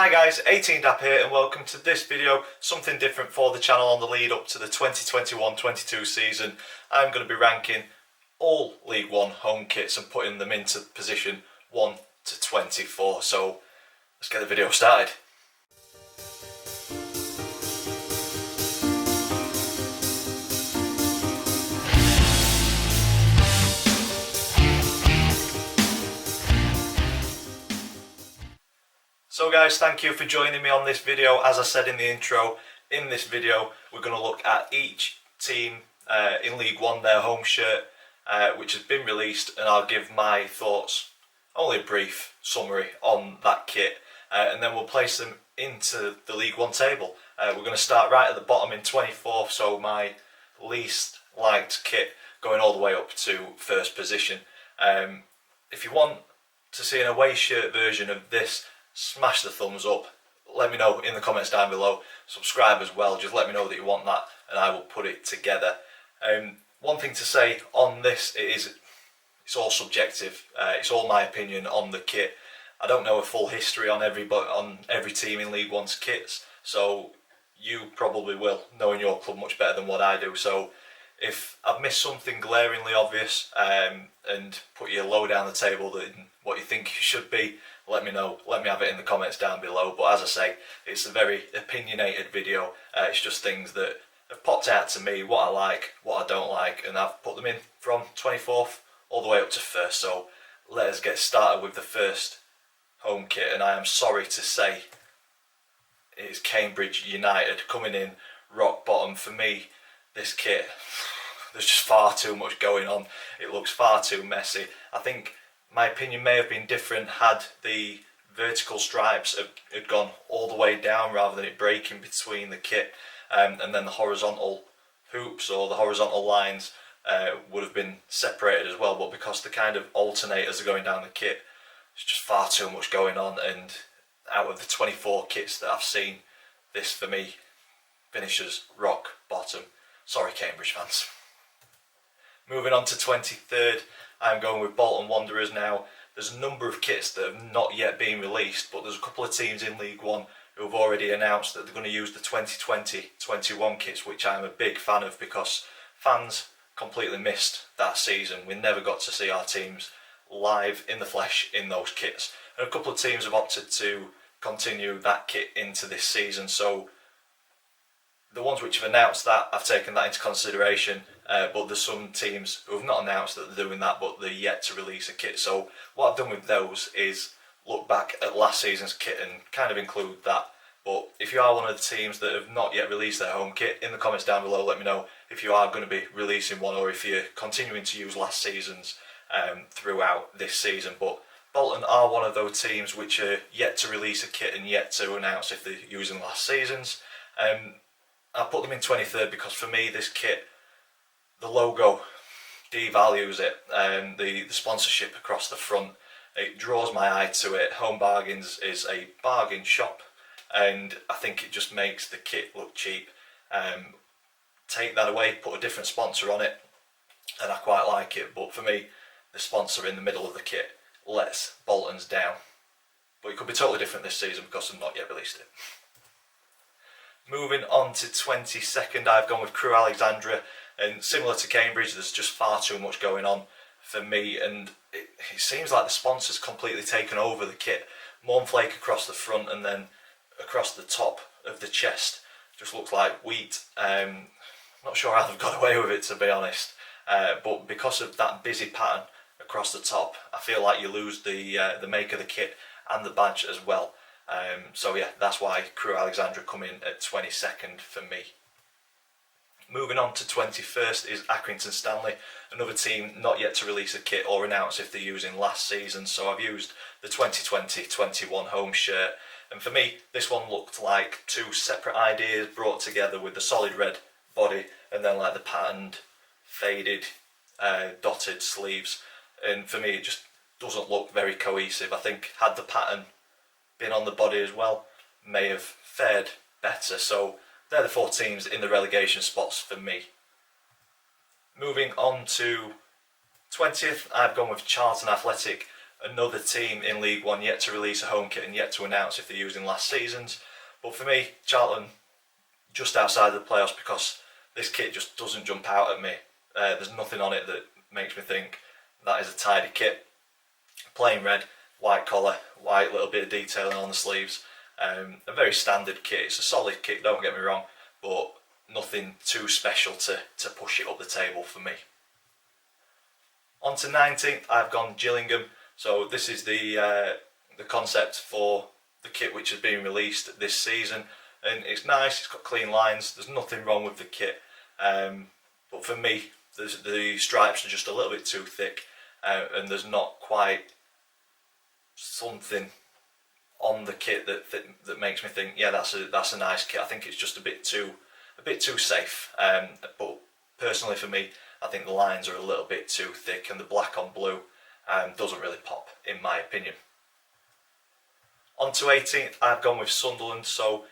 Hi guys, 18Dap here and welcome to this video, something different for the channel on the lead up to the 2021-22 season. I'm going to be ranking all League One home kits and putting them into position 1 to 24, so let's get the video started. So guys, thank you for joining me on this video. As I said in the intro, in this video we're going to look at each team in League One, their home shirt, which has been released, and I'll give my thoughts, only a brief summary on that kit, and then we'll place them into the League One table. We're going to start right at the bottom in 24th, so my least liked kit going all the way up to first position. If you want to see an away shirt version of this, smash the thumbs up, let me know in the comments down below, subscribe as well, just let me know that you want that and I will put it together. One thing to say on this, it's all subjective, it's all my opinion on the kit. I don't know a full history on every team in League One's kits, so you probably will, knowing your club much better than what I do. So if I've missed something glaringly obvious and put you lower down the table than what you think you should be, let me know, let me have it in the comments down below. But as I say, it's a very opinionated video, it's just things that have popped out to me, what I like, what I don't like, and I've put them in from 24th all the way up to first. So let us get started with the first home kit, and I am sorry to say it is Cambridge United coming in rock bottom. For me, this kit, there's just far too much going on, it looks far too messy. I think my opinion may have been different had the vertical stripes had gone all the way down rather than it breaking between the kit, and then the horizontal hoops or the horizontal lines would have been separated as well, but because the kind of alternators are going down the kit, it's just far too much going on, and out of the 24 kits that I've seen, this for me finishes rock bottom. Sorry Cambridge fans. Moving on to 23rd, I'm going with Bolton Wanderers now. There's a number of kits that have not yet been released, but there's a couple of teams in League One who have already announced that they're going to use the 2020-21 kits, which I'm a big fan of because fans completely missed that season. We never got to see our teams live in the flesh in those kits. And a couple of teams have opted to continue that kit into this season, so the ones which have announced that, I've taken that into consideration, but there's some teams who have not announced that they're doing that, but they're yet to release a kit. So what I've done with those is look back at last season's kit and kind of include that. But if you are one of the teams that have not yet released their home kit, in the comments down below let me know if you are going to be releasing one or if you're continuing to use last season's throughout this season. But Bolton are one of those teams which are yet to release a kit and yet to announce if they're using last season's. I put them in 23rd because for me this kit, the logo devalues it, the sponsorship across the front, it draws my eye to it. Home Bargains is a bargain shop and I think it just makes the kit look cheap. Take that away, put a different sponsor on it and I quite like it, but for me the sponsor in the middle of the kit lets Bolton's down. But it could be totally different this season because I've not yet released it. Moving on to 22nd, I've gone with Crewe Alexandra, and similar to Cambridge, there's just far too much going on for me, and it seems like the sponsor's completely taken over the kit. Mornflake across the front and then across the top of the chest just looks like wheat. I'm not sure how they've got away with it, to be honest, but because of that busy pattern across the top, I feel like you lose the make of the kit and the badge as well. So yeah, that's why Crewe Alexandra come in at 22nd for me. Moving on to 21st is Accrington Stanley, another team not yet to release a kit or announce if they're using last season. So I've used the 2020-21 home shirt, and for me this one looked like two separate ideas brought together with the solid red body and then like the patterned faded dotted sleeves, and for me it just doesn't look very cohesive. I think had the pattern been on the body as well, may have fared better. So they're the four teams in the relegation spots for me. Moving on to 20th, I've gone with Charlton Athletic, another team in League One yet to release a home kit and yet to announce if they're using last season's. But for me, Charlton just outside the playoffs because this kit just doesn't jump out at me. There's nothing on it that makes me think that is a tidy kit. Plain red, white collar, white little bit of detailing on the sleeves. A very standard kit. It's a solid kit, don't get me wrong, but nothing too special to push it up the table for me. On to 19th, I've gone Gillingham. So this is the concept for the kit which has been released this season, and it's nice. It's got clean lines. There's nothing wrong with the kit, but for me, the stripes are just a little bit too thick, and there's not quite something on the kit that makes me think, yeah, that's a nice kit. I think it's just a bit too safe. But personally, for me, I think the lines are a little bit too thick, and the black on blue doesn't really pop, in my opinion. On to 18th, I've gone with Sunderland. So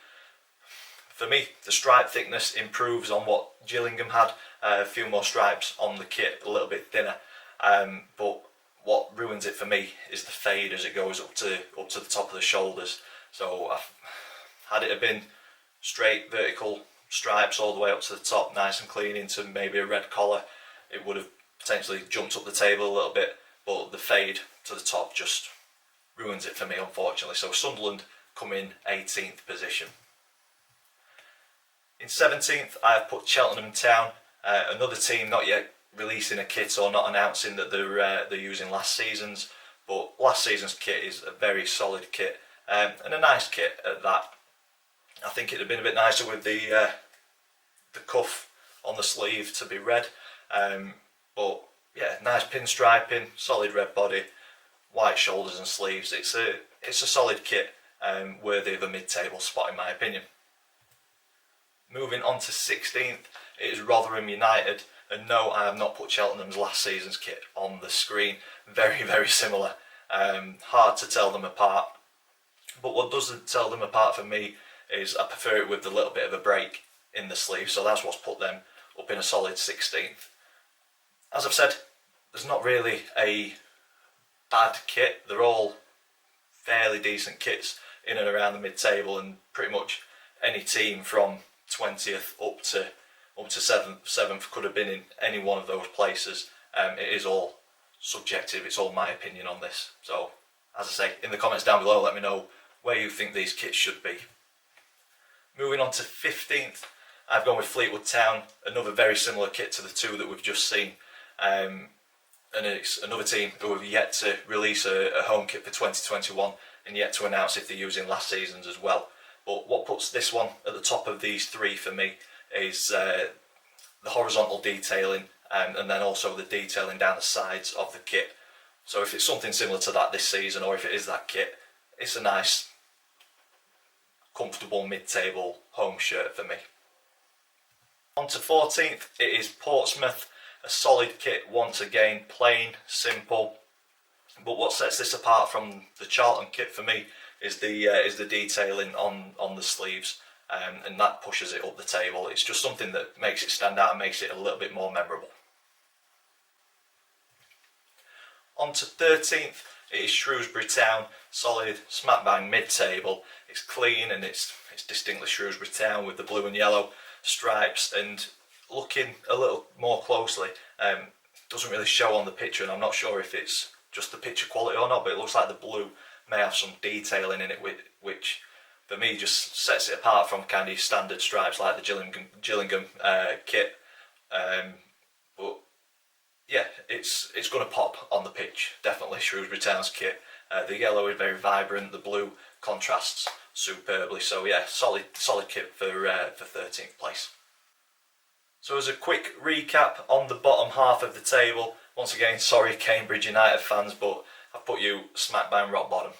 for me, the stripe thickness improves on what Gillingham had. A few more stripes on the kit, a little bit thinner. But what ruins it for me is the fade as it goes up to the top of the shoulders. So had it have been straight vertical stripes all the way up to the top, nice and clean into maybe a red collar, it would have potentially jumped up the table a little bit. But the fade to the top just ruins it for me, unfortunately. So Sunderland come in 18th position. In 17th, I have put Cheltenham Town, another team not yet releasing a kit or not announcing that they're using last season's. But last season's kit is a very solid kit, and a nice kit at that. I think it'd have been a bit nicer with the cuff on the sleeve to be red, but yeah, nice pinstriping, solid red body, white shoulders and sleeves. It's a solid kit, worthy of a mid-table spot in my opinion. Moving on to 16th, it is Rotherham United, and no, I have not put Cheltenham's last season's kit on the screen. Very, very similar. Hard to tell them apart. But what does tell them apart for me is I prefer it with the little bit of a break in the sleeve, so that's what's put them up in a solid 16th. As I've said, there's not really a bad kit. They're all fairly decent kits in and around the mid-table, and pretty much any team from 20th up to 7th could have been in any one of those places. It is all subjective. It's all my opinion on this. So, as I say, in the comments down below, let me know where you think these kits should be. Moving on to 15th, I've gone with Fleetwood Town, another very similar kit to the two that we've just seen. And it's another team who have yet to release a home kit for 2021 and yet to announce if they're using last season's as well. But what puts this one at the top of these three for me is the horizontal detailing, and then also the detailing down the sides of the kit. So if it's something similar to that this season, or if it is that kit, it's a nice, comfortable mid-table home shirt for me. On to 14th, it is Portsmouth, a solid kit once again, plain, simple. But what sets this apart from the Charlton kit for me is the detailing on the sleeves, and that pushes it up the table. It's just something that makes it stand out and makes it a little bit more memorable. On to 13th, it is Shrewsbury Town, solid, smack bang mid-table. It's clean and it's distinctly Shrewsbury Town with the blue and yellow stripes, and looking a little more closely, doesn't really show on the picture, and I'm not sure if it's just the picture quality or not, but it looks like the blue may have some detailing in it, which for me just sets it apart from kind of standard stripes like the Gillingham kit. But yeah, it's going to pop on the pitch, definitely Shrewsbury Town's kit. The yellow is very vibrant, the blue contrasts superbly, so yeah, solid kit for 13th place. So as a quick recap on the bottom half of the table, once again, sorry Cambridge United fans, but I've put you smack bang rock bottom.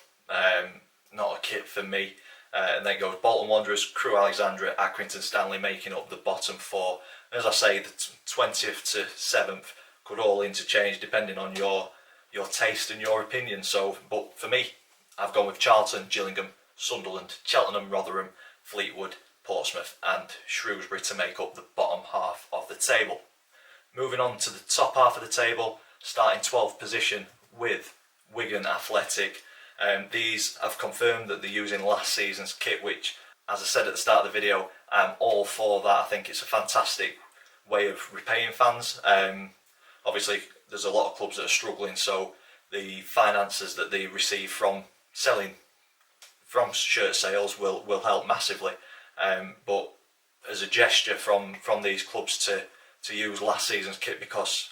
Not a kit for me. And then goes Bolton Wanderers, Crewe Alexandra, Accrington Stanley making up the bottom four. As I say, the 20th to 7th could all interchange depending on your taste and your opinion. So, but for me, I've gone with Charlton, Gillingham, Sunderland, Cheltenham, Rotherham, Fleetwood, Portsmouth and Shrewsbury to make up the bottom half of the table. Moving on to the top half of the table, starting 12th position with Wigan Athletic. These have confirmed that they're using last season's kit, which, as I said at the start of the video, I'm all for that. I think it's a fantastic way of repaying fans. Obviously, there's a lot of clubs that are struggling, so the finances that they receive from selling from shirt sales will help massively. But as a gesture from these clubs to use last season's kit, because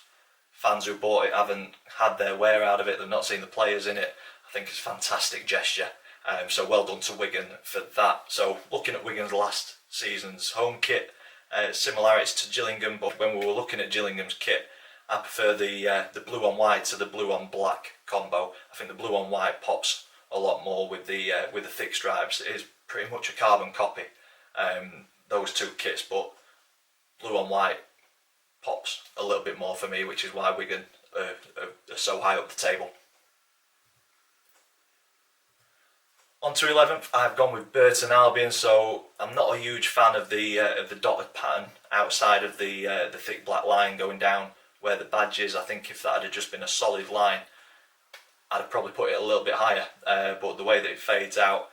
fans who bought it haven't had their wear out of it, they've not seen the players in it, I think it's a fantastic gesture. So well done to Wigan for that. So looking at Wigan's last season's home kit, similarities to Gillingham, but when we were looking at Gillingham's kit, I prefer the blue on white to the blue on black combo. I think the blue on white pops a lot more with the thick stripes. It is pretty much a carbon copy, those two kits, but blue on white pops a little bit more for me, which is why Wigan are so high up the table. On to 11th, I've gone with Burton Albion. So I'm not a huge fan of the dotted pattern outside of the thick black line going down where the badge is. I think if that had just been a solid line, I'd have probably put it a little bit higher. But the way that it fades out,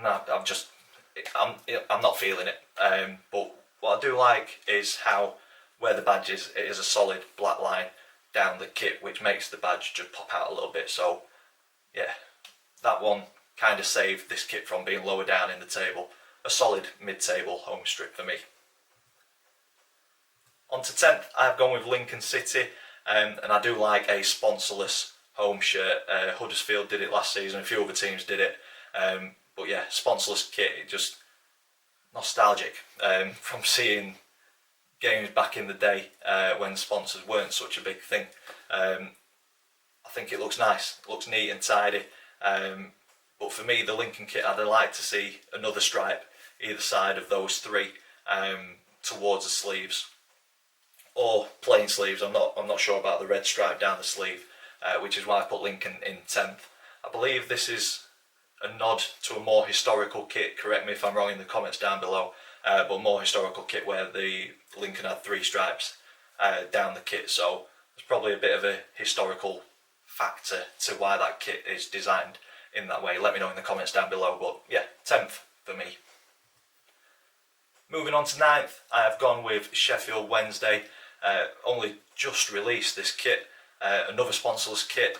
nah, I'm not feeling it. But what I do like is how where the badge is, it is a solid black line down the kit, which makes the badge just pop out a little bit. So yeah, that one kind of saved this kit from being lower down in the table. A solid mid-table home strip for me. On to 10th, I've gone with Lincoln City, and I do like a sponsorless home shirt. Huddersfield did it last season, a few other teams did it, but yeah, sponsorless kit, it just nostalgic from seeing games back in the day when sponsors weren't such a big thing. I think it looks nice, it looks neat and tidy. But for me, the Lincoln kit, I'd like to see another stripe either side of those three towards the sleeves, or plain sleeves. I'm not sure about the red stripe down the sleeve, which is why I put Lincoln in 10th. I believe this is a nod to a more historical kit. Correct me if I'm wrong in the comments down below, but more historical kit where the Lincoln had three stripes down the kit. So there's probably a bit of a historical factor to why that kit is designed in that way. Let me know in the comments down below, but yeah, 10th for me. Moving on to 9th, I have gone with Sheffield Wednesday. Only just released this kit, another sponsorless kit,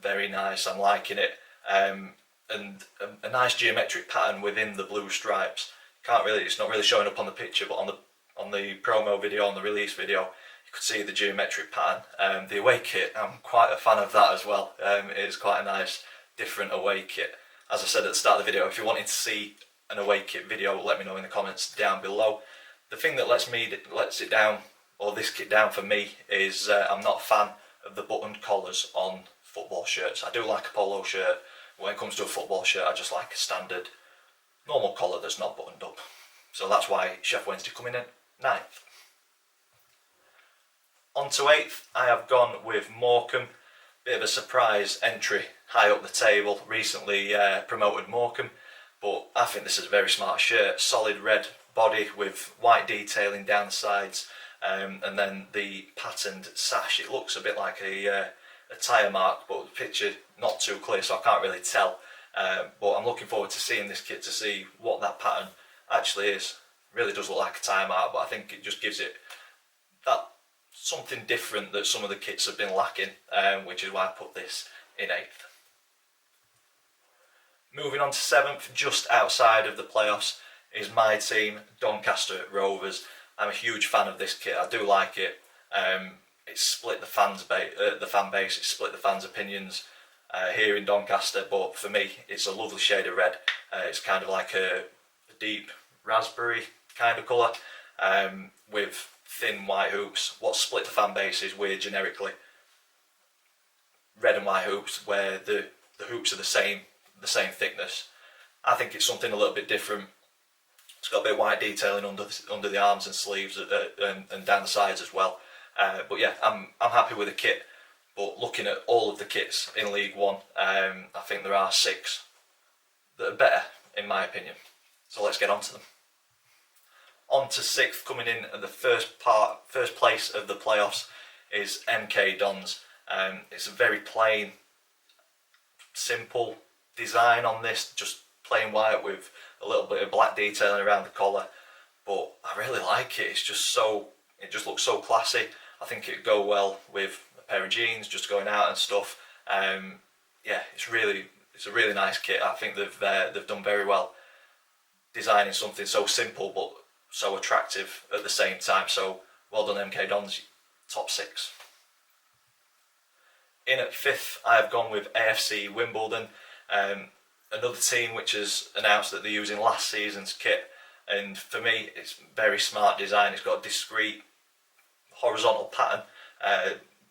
very nice, I'm liking it, and a nice geometric pattern within the blue stripes. It's not really showing up on the picture, but on the promo video, on the release video, you could see the geometric pattern. The away kit, I'm quite a fan of that as well. It is quite a nice different away kit. As I said at the start of the video, if you're wanting to see an away kit video, let me know in the comments down below. The thing that lets it down, or this kit down for me, is I'm not a fan of the buttoned collars on football shirts. I do like a polo shirt. When it comes to a football shirt, I just like a standard normal collar that's not buttoned up. So that's why Sheffield Wednesday coming in 9th. On to 8th, I have gone with Morecambe. Bit of a surprise entry high up the table, recently promoted Morecambe, but I think this is a very smart shirt. Solid red body with white detailing down the sides, and then the patterned sash. It looks a bit like a tyre mark, but the picture not too clear, so I can't really tell. But I'm looking forward to seeing this kit to see what that pattern actually is. Really does look like a tyre mark, but I think it just gives it that something different that some of the kits have been lacking, which is why I put this in 8th. Moving on to 7th, just outside of the playoffs, is my team, Doncaster Rovers. I'm a huge fan of this kit. I do like it. It's split the fan base. It's split the fans' opinions here in Doncaster. But for me, it's a lovely shade of red. It's kind of like a deep raspberry kind of colour with thin white hoops. What split the fan base is weird generically. Red and white hoops, where the hoops are the same thickness. I think it's something a little bit different. It's got a bit of white detailing under the arms and sleeves and down the sides as well. But yeah, I'm happy with the kit. But looking at all of the kits in League One, I think there are 6 that are better in my opinion. So let's get on to them. On to 6th, coming in at the first place of the playoffs, is MK Dons. It's a very plain simple design on this, just plain white with a little bit of black detailing around the collar, but I really like it. It's just it just looks so classy. I think it'd go well with a pair of jeans, just going out and stuff. Yeah, it's a really nice kit. I think they've done very well designing something so simple but so attractive at the same time. So well done, MK Dons, top 6. In at 5th, I've gone with AFC Wimbledon, another team which has announced that they're using last season's kit, and for me it's very smart design. It's got a discreet horizontal pattern,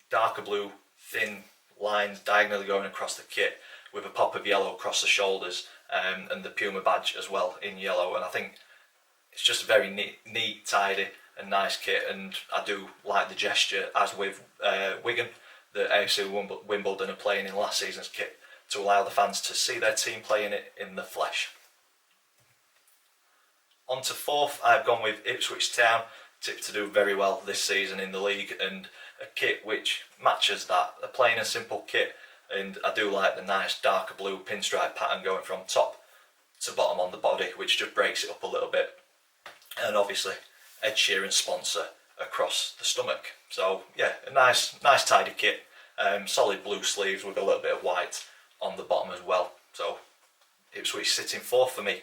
darker blue thin lines diagonally going across the kit with a pop of yellow across the shoulders, and the Puma badge as well in yellow. And I think it's just a very neat, tidy and nice kit, and I do like the gesture, as with Wigan, that AFC Wimbledon are playing in last season's kit, to allow the fans to see their team playing it in the flesh. On to 4th, I've gone with Ipswich Town, tipped to do very well this season in the league, and a kit which matches that, a plain and simple kit, and I do like the nice darker blue pinstripe pattern going from top to bottom on the body, which just breaks it up a little bit, and obviously Ed Sheeran sponsor across the stomach. So yeah, a nice tidy kit, solid blue sleeves with a little bit of white on the bottom as well. So Ipswich sitting 4th for me.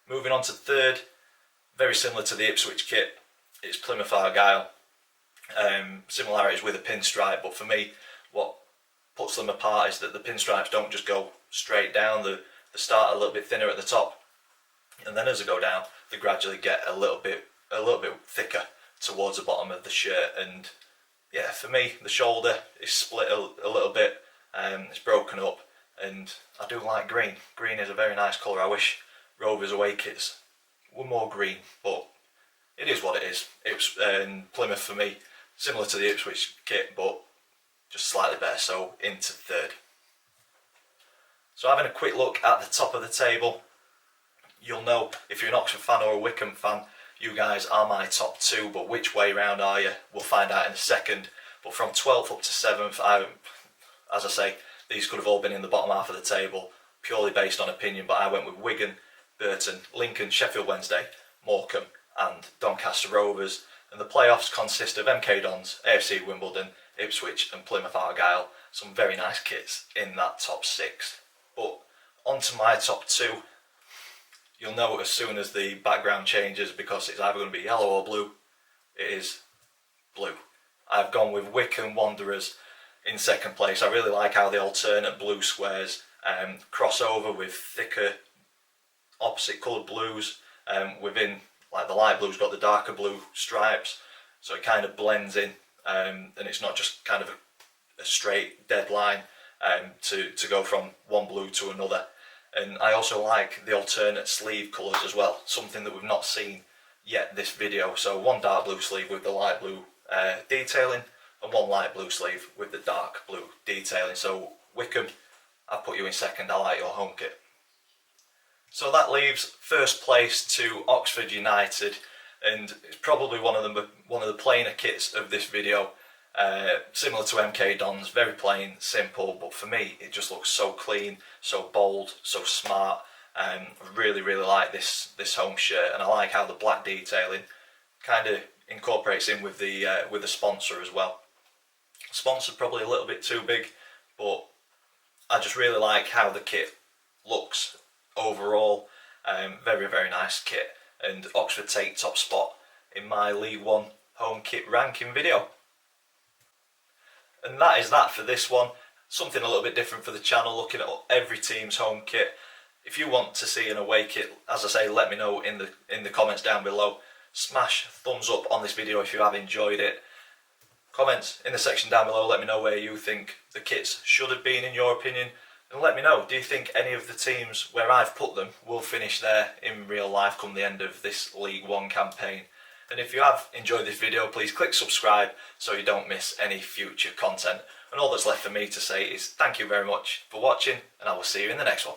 Moving on to 3rd, very similar to the Ipswich kit, it's Plymouth Argyle. Similarities with a pinstripe, but for me what puts them apart is that the pinstripes don't just go straight down, they start a little bit thinner at the top, and then as they go down they gradually get a little bit thicker towards the bottom of the shirt. And yeah, for me the shoulder is split a little bit, it's broken up, and I do like green. Green is a very nice colour. I wish Rovers away kits were more green, but it is what it is. Plymouth for me, similar to the Ipswich kit, but just slightly better, so into 3rd. So having a quick look at the top of the table, you'll know if you're an Oxford fan or a Wycombe fan, you guys are my top 2, but which way round are you? We'll find out in a second. But from 12th up to 7th, as I say, these could have all been in the bottom half of the table, purely based on opinion, but I went with Wigan, Burton, Lincoln, Sheffield Wednesday, Morecambe and Doncaster Rovers, and the playoffs consist of MK Dons, AFC Wimbledon, Ipswich and Plymouth Argyle. Some very nice kits in that top 6. But on to my top 2. You'll know as soon as the background changes, because it's either going to be yellow or blue. It is blue. I've gone with Wycombe Wanderers in 2nd place. I really like how the alternate blue squares cross over with thicker opposite coloured blues, within, like the light blue's got the darker blue stripes, so it kind of blends in, and it's not just kind of a straight dead line to go from one blue to another. And I also like the alternate sleeve colours as well, something that we've not seen yet this video. So one dark blue sleeve with the light blue detailing, and one light blue sleeve with the dark blue detailing. So Wycombe, I've put you in 2nd. I like your home kit. So that leaves 1st place to Oxford United, and it's probably one of the plainer kits of this video. Similar to MK Dons, very plain, simple, but for me it just looks so clean, so bold, so smart. I really like this home shirt, and I like how the black detailing kind of incorporates in with the sponsor as well. Sponsor probably a little bit too big, but I just really like how the kit looks overall. Very nice kit, and Oxford take top spot in my League One home kit ranking video. And that is that for this one. Something a little bit different for the channel, looking at every team's home kit. If you want to see an away kit, as I say, let me know in the comments down below. Smash thumbs up on this video if you have enjoyed it. Comments in the section down below, let me know where you think the kits should have been in your opinion. And let me know, do you think any of the teams where I've put them will finish there in real life come the end of this League One campaign? And if you have enjoyed this video, please click subscribe so you don't miss any future content. And all that's left for me to say is thank you very much for watching, and I will see you in the next one.